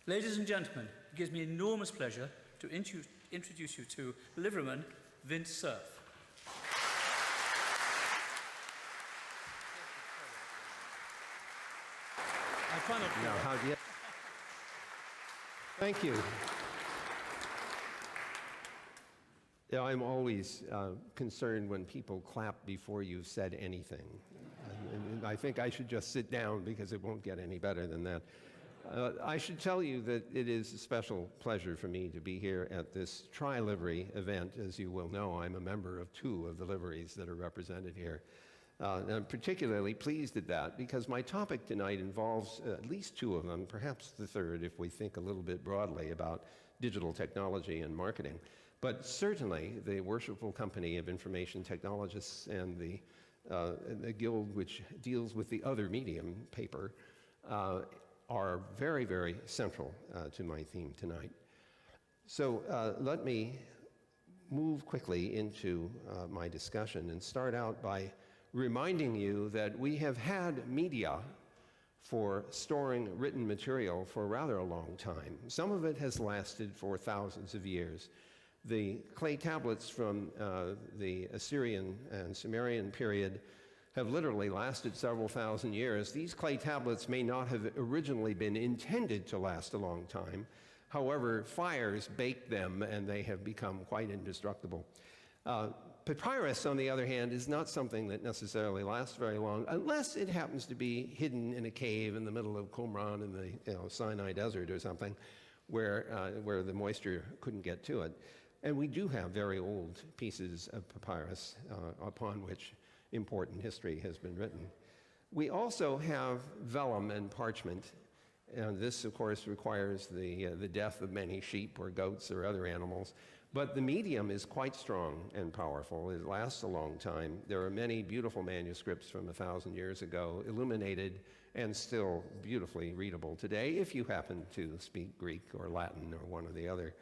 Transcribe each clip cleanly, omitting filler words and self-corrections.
Ladies and gentlemen, it gives me enormous pleasure to introduce you to liveryman Vint Cerf. Thank you. Yeah, I'm always concerned when people clap before you've said anything. And I think I should just sit down because it won't get any better than that. I should tell you that it is a special pleasure for me to be here at this tri-livery event. As you will know, I'm a member of 2 of the liveries that are represented here. And I'm particularly pleased at that because my topic tonight involves at least 2 of them, perhaps the third if we think a little bit broadly about digital technology and marketing. But certainly the Worshipful Company of Information Technologists and the guild which deals with the other medium, paper, are very, very central to my theme tonight. So let me move quickly into my discussion and start out by reminding you that we have had media for storing written material for rather a long time. Some of it has lasted for thousands of years. The clay tablets from the Assyrian and Sumerian period have literally lasted several thousand years. These clay tablets may not have originally been intended to last a long time. However, fires baked them and they have become quite indestructible. Papyrus, on the other hand, is not something that necessarily lasts very long unless it happens to be hidden in a cave in the middle of Qumran in the Sinai desert or something where the moisture couldn't get to it. And we do have very old pieces of papyrus upon which important history has been written. We also have vellum and parchment, and this, of course, requires the death of many sheep or goats or other animals. But the medium is quite strong and powerful. It lasts a long time. There are many beautiful manuscripts from 1,000 years ago, illuminated and still beautifully readable today, if you happen to speak Greek or Latin or one of the other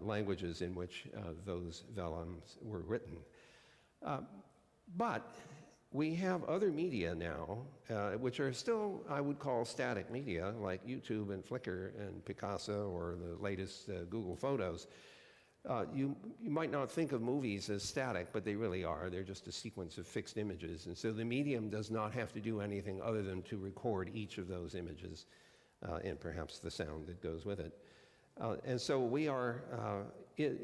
languages in which those vellums were written. But we have other media now, which are still, I would call, static media, like YouTube and Flickr and Picasa or the latest Google Photos. You might not think of movies as static, but they really are. They're just a sequence of fixed images. And so the medium does not have to do anything other than to record each of those images and perhaps the sound that goes with it. And so we are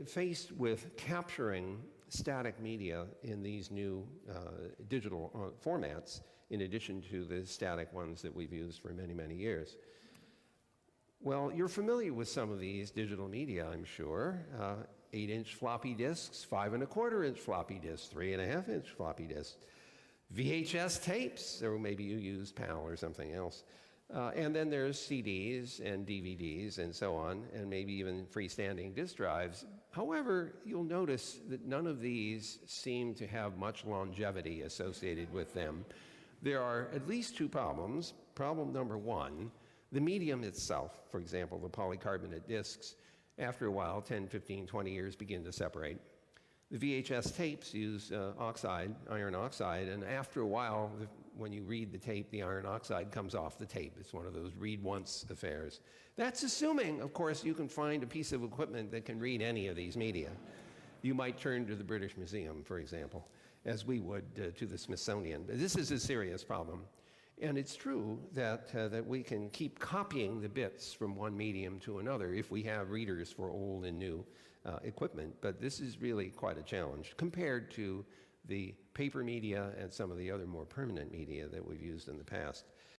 faced with capturing static media in these new digital formats, in addition to the static ones that we've used for many, many years. Well, you're familiar with some of these digital media, I'm sure. 8-inch floppy disks, 5¼ floppy disks, 3½ floppy disks, VHS tapes, or maybe you use PAL or something else. And then there's CDs and DVDs and so on, and maybe even freestanding disk drives. However, you'll notice that none of these seem to have much longevity associated with them. There are at least 2 problems. Problem number 1, the medium itself, for example, the polycarbonate disks, after a while, 10, 15, 20 years, begin to separate. The VHS tapes use iron oxide, and after a while, when you read the tape, the iron oxide comes off the tape. It's one of those read-once affairs. That's assuming, of course, you can find a piece of equipment that can read any of these media. You might turn to the British Museum, for example, as we would to the Smithsonian. But this is a serious problem. And it's true that we can keep copying the bits from one medium to another if we have readers for old and new equipment. But this is really quite a challenge compared to the paper media and some of the other more permanent media that we've used in the past.